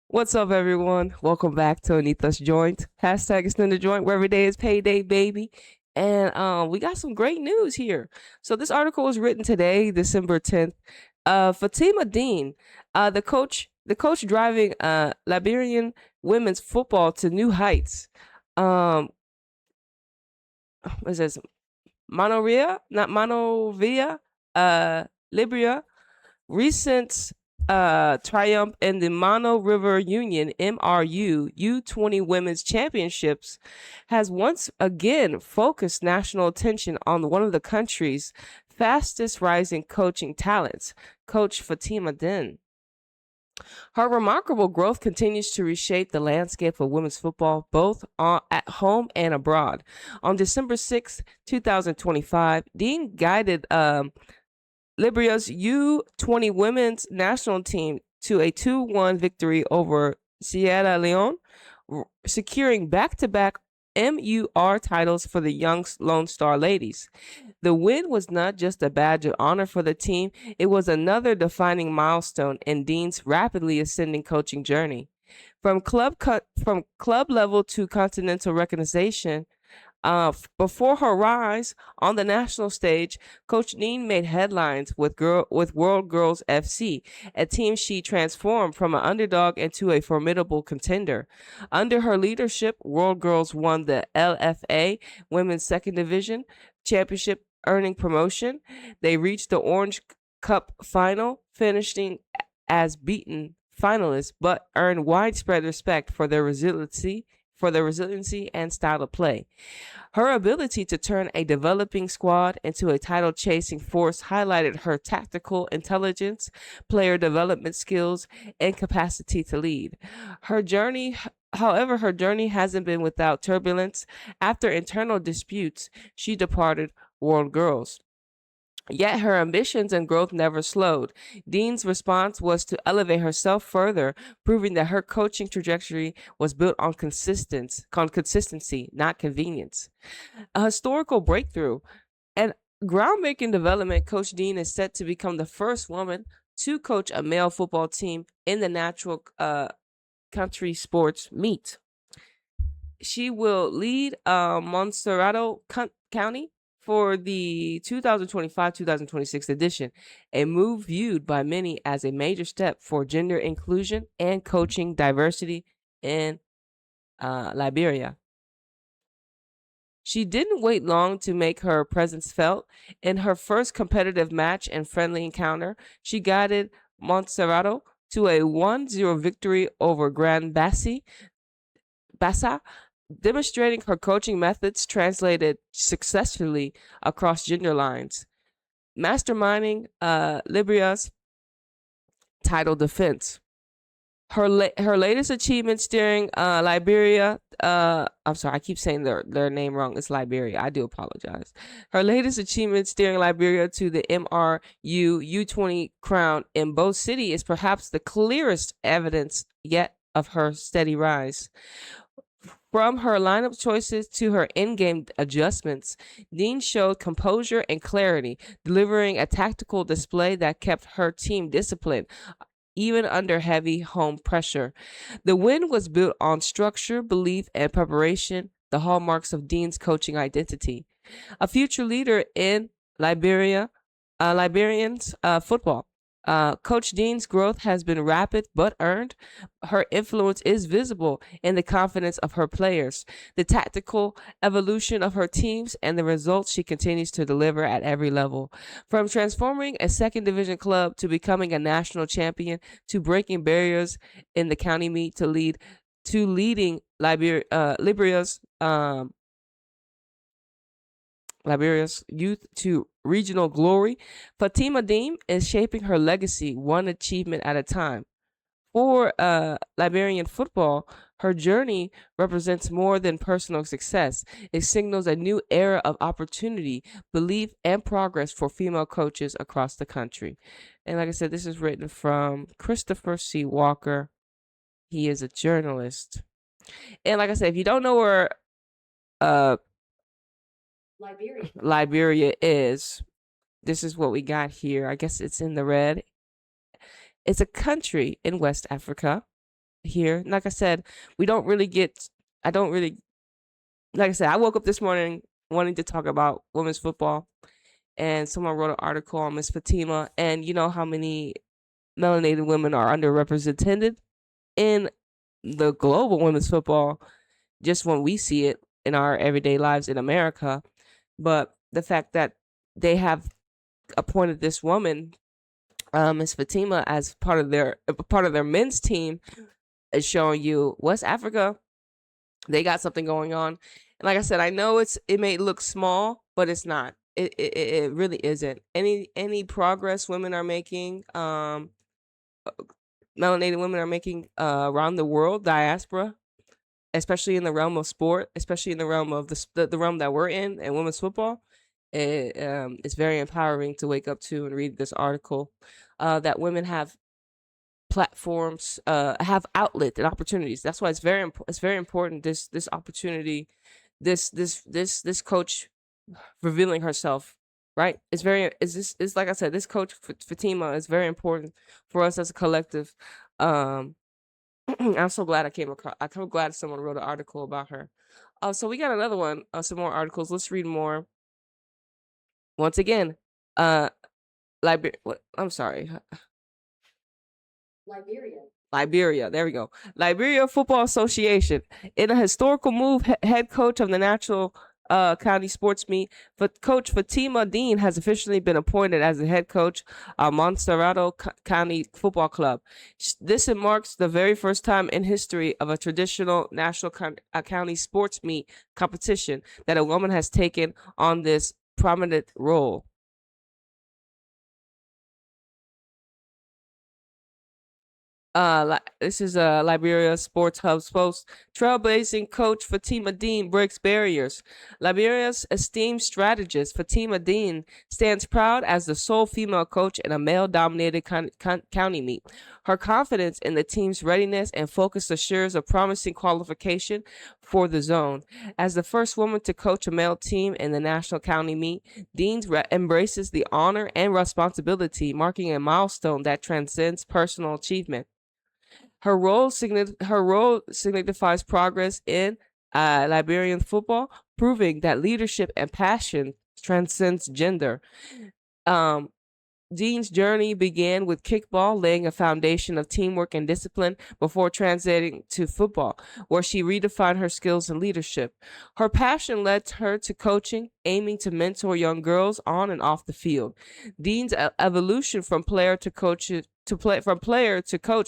What's up, everyone? Welcome back to Anita's Joint. Hashtag extend the joint where every day is payday, baby. And we got some great news here. So this article was written today, December 10th. Fatima Dean, the coach driving Liberian women's football to new heights. Um, what is this? Not Monovia, Liberia recent triumph in the Mono River Union MRU U20 Women's Championships has once again focused national attention on one of the country's fastest rising coaching talents, Coach Fatima Din. Her remarkable growth continues to reshape the landscape of women's football, both at home and abroad. On December 6, 2025, Dean guided Liberia's U20 women's national team to a 2-1 victory over Sierra Leone, securing back-to-back MUR titles for the young Lone Star ladies. The win was not just a badge of honor for the team, it was another defining milestone in Dean's rapidly ascending coaching journey. From club level to continental recognition, before her rise on the national stage, Coach Dean made headlines with World Girls FC, a team she transformed from an underdog into a formidable contender. Under her leadership, World Girls won the LFA Women's Second Division Championship, earning promotion. They reached the Orange Cup final, finishing as beaten finalists, but earned widespread respect for their resiliency and style of play. Her ability to turn a developing squad into a title chasing force highlighted her tactical intelligence, player development skills, and capacity to lead. Her journey hasn't been without turbulence. After internal disputes, she departed World Girls. Yet her ambitions and growth never slowed. Dean's response was to elevate herself further, proving that her coaching trajectory was built on consistency, not convenience. A historical breakthrough and groundbreaking development, Coach Dean is set to become the first woman to coach a male football team in the natural country sports meet. She will lead Montserrado County for the 2025-2026 edition, a move viewed by many as a major step for gender inclusion and coaching diversity in Liberia. She didn't wait long to make her presence felt. In her first competitive match and friendly encounter, she guided Montserrado to a 1-0 victory over Grand Bassa, demonstrating her coaching methods translated successfully across gender lines. Masterminding Liberia's title defense. Her latest achievement steering Liberia. I'm sorry, I keep saying their name wrong. It's Liberia. I do apologize. Her latest achievement steering Liberia to the MRU U20 crown in both cities is perhaps the clearest evidence yet of her steady rise. From her lineup choices to her in-game adjustments, Dean showed composure and clarity, delivering a tactical display that kept her team disciplined, even under heavy home pressure. The win was built on structure, belief, and preparation, the hallmarks of Dean's coaching identity. A future leader in Liberians football. Coach Dean's growth has been rapid but earned. Her influence is visible in the confidence of her players, the tactical evolution of her teams, and the results she continues to deliver at every level. From transforming a second division club to becoming a national champion to breaking barriers in the county meet to leading Liberia's youth to regional glory, Fatima Deem is shaping her legacy one achievement at a time. For Liberian football, her journey represents more than personal success. It signals a new era of opportunity, belief, and progress for female coaches across the country. And like I said, this is written from Christopher C. Walker. He is a journalist. And like I said, if you don't know where Liberia is, this is what we got here. I guess it's in the red. It's a country in West Africa. here. Like I said, we don't really get. I don't really like I said. I woke up this morning wanting to talk about women's football, and someone wrote an article on Miss Fatima, and you know how many melanated women are underrepresented in the global women's football, just when we see it in our everyday lives in America. But the fact that they have appointed this woman, Miss Fatima, as part of their men's team is showing you West Africa, they got something going on. And like I said, I know it may look small, but it's not. It really isn't. Any progress women are making, melanated women are making around the world, diaspora, especially in the realm of sport, especially in the realm of the realm that we're in and women's football. It's very empowering to wake up to and read this article that women have platforms, have outlet and opportunities. That's why it's very important, this opportunity, this coach revealing herself, right? It's like I said, this coach Fatima is very important for us as a collective. um I'm so glad I'm so glad someone wrote an article about her. So we got another one, some more articles. Let's read more. Once again, uh I'm sorry. Liberia. There we go. Liberia Football Association. In a historical move, head coach of the National County Sports Meet, but Coach Fatima Dean has officially been appointed as the head coach of Montserrado County Football Club. This marks the very first time in history of a traditional National County Sports Meet competition that a woman has taken on this prominent role. This is Liberia Sports Hub's post. Trailblazing coach Fatima Dean breaks barriers. Liberia's esteemed strategist Fatima Dean stands proud as the sole female coach in a male-dominated county meet. Her confidence in the team's readiness and focus assures a promising qualification for the zone. As the first woman to coach a male team in the national county meet, Dean embraces the honor and responsibility, marking a milestone that transcends personal achievement. Her role signifies progress in Liberian football, proving that leadership and passion transcends gender. Um, Dean's journey began with kickball, laying a foundation of teamwork and discipline before transiting to football, where she redefined her skills and leadership. Her passion led her to coaching, aiming to mentor young girls on and off the field. Dean's evolution from player to coach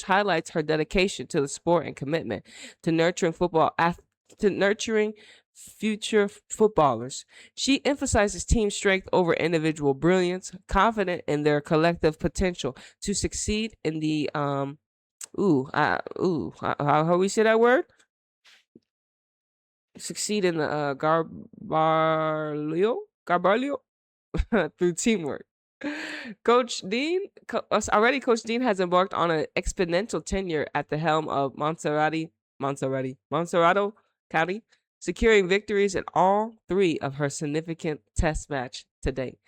highlights her dedication to the sport and commitment to nurturing future footballers. She emphasizes team strength over individual brilliance, confident in their collective potential to succeed in the how we say that word? Succeed in the Garbarlio through teamwork. Coach Dean has embarked on an exponential tenure at the helm of Montserrado County, securing victories in all three of her significant test match to date.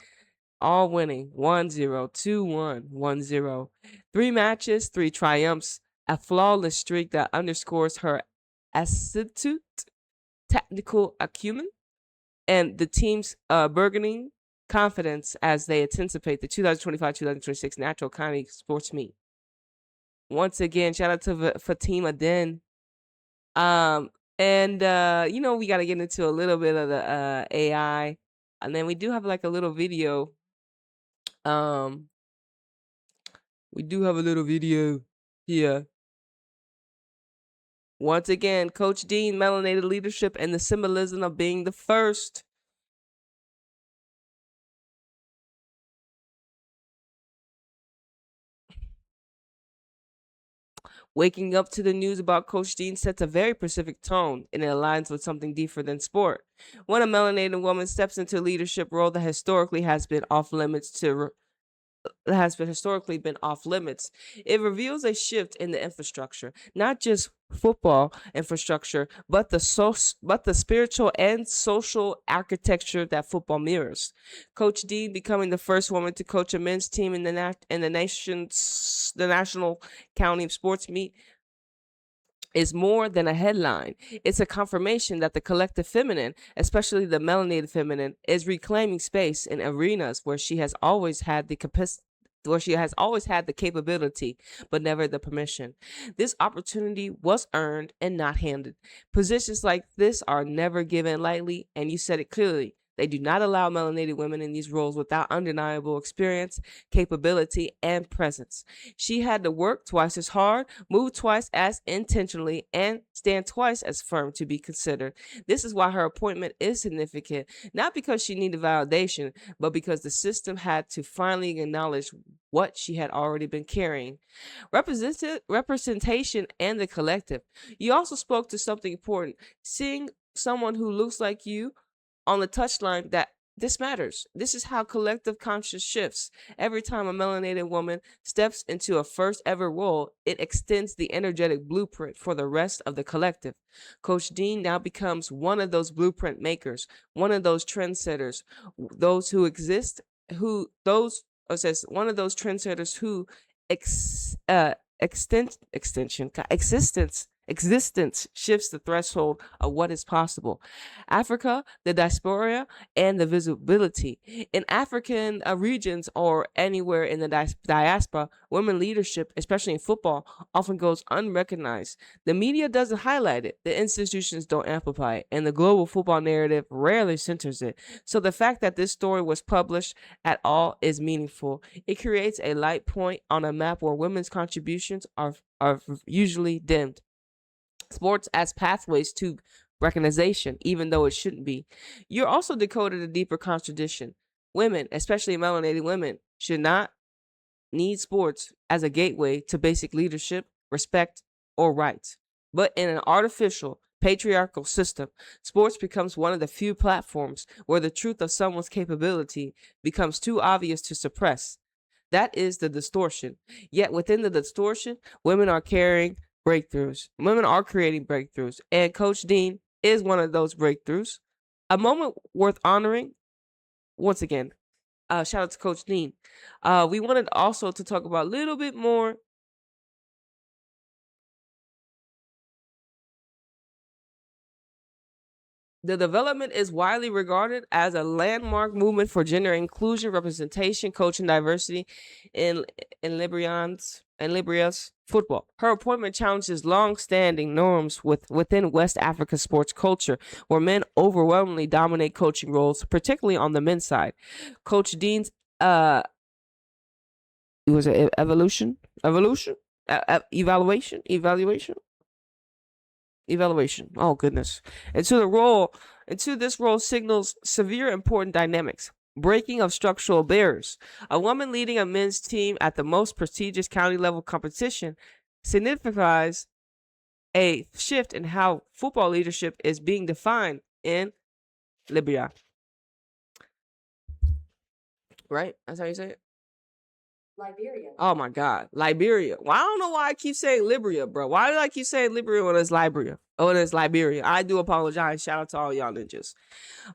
All winning 1-0, 2-1, 1-0. 3 matches, 3 triumphs, a flawless streak that underscores her astute technical acumen and the team's burgeoning confidence as they anticipate the 2025-2026 Natural County Sports Meet. Once again, shout out to Fatima Den. And we got to get into a little bit of the AI, and then we do have like a little video. We do have a little video here. Once again, Coach Dean, melanated leadership and the symbolism of being the first. Waking up to the news about Coach Dean sets a very specific tone, and it aligns with something deeper than sport. When a melanated woman steps into a leadership role that historically has been off limits, it reveals a shift in the infrastructure, not just football infrastructure, but the spiritual and social architecture that football mirrors. Coach Dean becoming the first woman to coach a men's team in the national county sports meet is more than a headline. It's a confirmation that the collective feminine, especially the melanated feminine, is reclaiming space in arenas where she has always had the capacity, where she has always had the capability, but never the permission. This opportunity was earned and not handed. Positions like this are never given lightly, and you said it clearly. They do not allow melanated women in these roles without undeniable experience, capability, and presence. She had to work twice as hard, move twice as intentionally, and stand twice as firm to be considered. This is why her appointment is significant, not because she needed validation, but because the system had to finally acknowledge what she had already been carrying. Representation and the collective. You also spoke to something important. Seeing someone who looks like you on the touchline, that this matters. This is how collective conscience shifts. Every time a melanated woman steps into a first ever role, it extends the energetic blueprint for the rest of the collective. Coach Dean now becomes one of those blueprint makers, one of those trendsetters, those who exist, who those says one of those trendsetters who existence shifts the threshold of what is possible. Africa, the diaspora, and the visibility. In African regions or anywhere in the diaspora, women leadership, especially in football, often goes unrecognized. The media doesn't highlight it, the institutions don't amplify it, and the global football narrative rarely centers it. So the fact that this story was published at all is meaningful. It creates a light point on a map where women's contributions are usually dimmed. Sports as pathways to recognition, even though it shouldn't be. You're also decoded a deeper contradiction. Women, especially melanated women, should not need sports as a gateway to basic leadership, respect, or rights. But in an artificial, patriarchal system, sports becomes one of the few platforms where the truth of someone's capability becomes too obvious to suppress. That is the distortion. Yet within the distortion, women are carrying breakthroughs. Women are creating breakthroughs. And Coach Dean is one of those breakthroughs. A moment worth honoring. Once again, shout out to Coach Dean. We wanted also to talk about a little bit more. The development is widely regarded as a landmark movement for gender inclusion, representation, coaching diversity in Liberia's football. Her appointment challenges long-standing norms within West Africa sports culture, where men overwhelmingly dominate coaching roles, particularly on the men's side. Coach Dean's was it evaluation, oh goodness. Into this role signals severe important dynamics. Breaking of structural barriers. A woman leading a men's team at the most prestigious county level competition signifies a shift in how football leadership is being defined in Liberia. Right? That's how you say it? Liberia. Oh my God, Liberia. Well, I don't know why I keep saying Liberia, bro. Why do I keep saying Liberia when it's Liberia? Oh, when it's Liberia. I do apologize. Shout out to all y'all ninjas.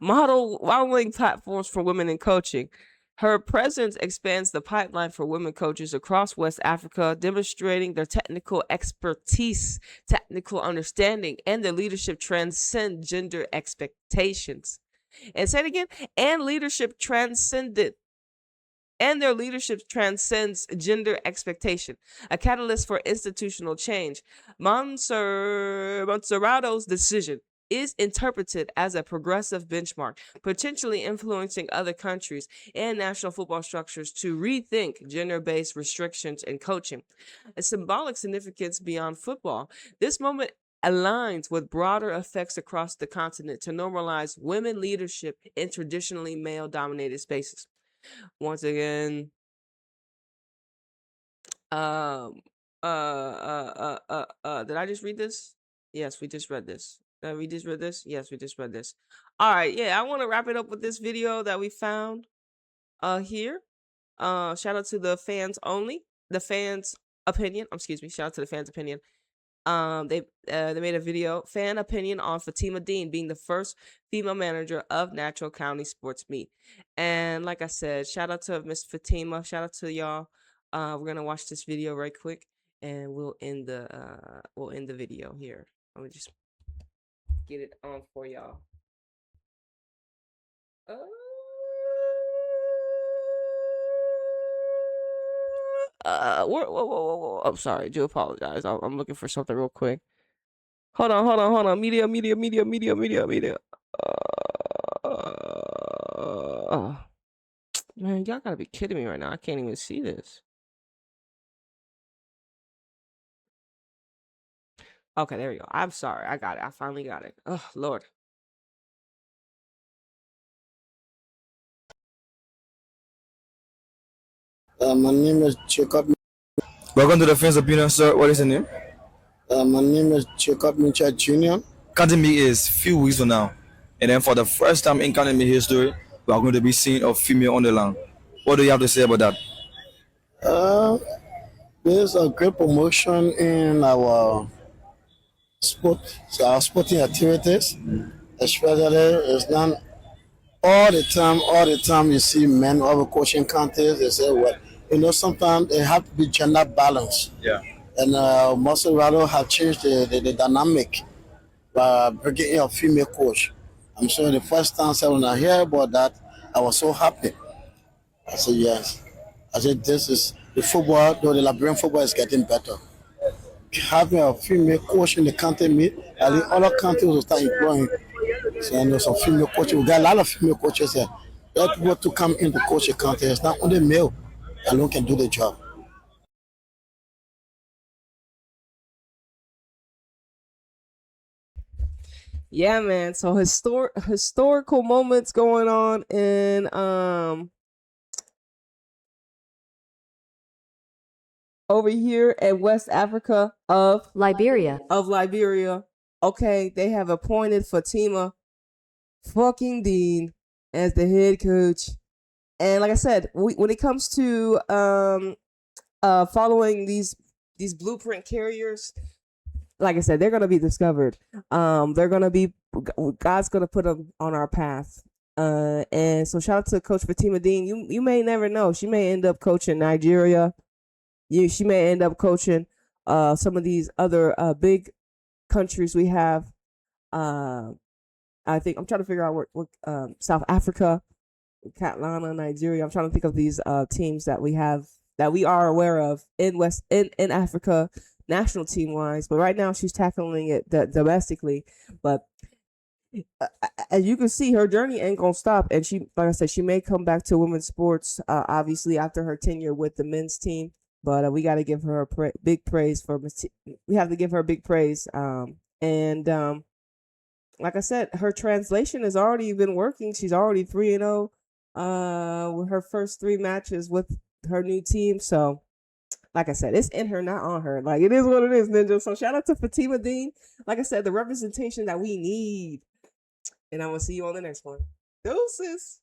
Modeling platforms for women in coaching. Her presence expands the pipeline for women coaches across West Africa, demonstrating their technical expertise, technical understanding, and their leadership transcend gender expectations. And say it again, and leadership transcended and their leadership transcends gender expectation, a catalyst for institutional change. Montserrado's decision is interpreted as a progressive benchmark, potentially influencing other countries and national football structures to rethink gender-based restrictions in coaching. A symbolic significance beyond football. This moment aligns with broader effects across the continent to normalize women leadership in traditionally male-dominated spaces. Once again, did I just read this? Yes, we just read this. We just read this? Yes, we just read this. All right, yeah, I want to wrap it up with this video that we found here. Shout out to the fans only. The fans opinion. Excuse me. Shout out to the fans opinion. They made a video, fan opinion on Fatima Dean being the first female manager of Natural County Sports Meet. And like I said, shout out to Miss Fatima. Shout out to y'all. We're gonna watch this video right quick. and we'll end the video here. Let me just get it on for y'all. Whoa. I'm sorry. I do apologize. I'm looking for something real quick. Hold on. Media. Man, y'all gotta be kidding me right now. I can't even see this. Okay, there we go. I'm sorry. I got it. I finally got it. Oh, Lord. My name is Jacob. Welcome to the Friends Opinion, sir. What is your name? My name is Jacob Mincha Jr. Counting Me is few weeks from now. And then for the first time in Counting Me history, we are going to be seeing a female on the land. What do you have to say about that? There's a great promotion in our sporting activities, especially it's not all the time you see men over coaching contests. They say, well, sometimes they have to be gender balanced. Yeah. And Montserrado have changed the dynamic by bringing in a female coach. I'm sure the first time when I hear about that, I was so happy. I said, yes. I said, this is the football, though the Liberian football is getting better. Having a female coach in the country, I think other countries will start employing. So I know some female coaches. We got a lot of female coaches here. There are people to come in to coach the country. It's not only male alone can do the job. Yeah, man. So historical moments going on in over here in West Africa of Liberia. Okay, they have appointed Fatima fucking Dean as the head coach. And like I said, when it comes to following these blueprint carriers, like I said, they're gonna be discovered. They're gonna be God's gonna put them on our path. And so shout out to Coach Fatima Dean. You may never know. She may end up coaching Nigeria. She may end up coaching some of these other big countries we have. I think I'm trying to figure out what South Africa, Catalana, Nigeria. I'm trying to think of these teams that we have that we are aware of in Africa, national team wise. But right now she's tackling it domestically. But as you can see, her journey ain't gonna stop, and she, like I said, she may come back to women's sports. Obviously after her tenure with the men's team. But we got to give her big praise for. We have to give her big praise. Like I said, her translation has already been working. She's already 3-0 with her first 3 matches with her new team. So, like I said, it's in her, not on her. Like, it is what it is, Ninja. So shout out to Fatima Dean. Like I said, the representation that we need. And I will see you on the next one. Deuces.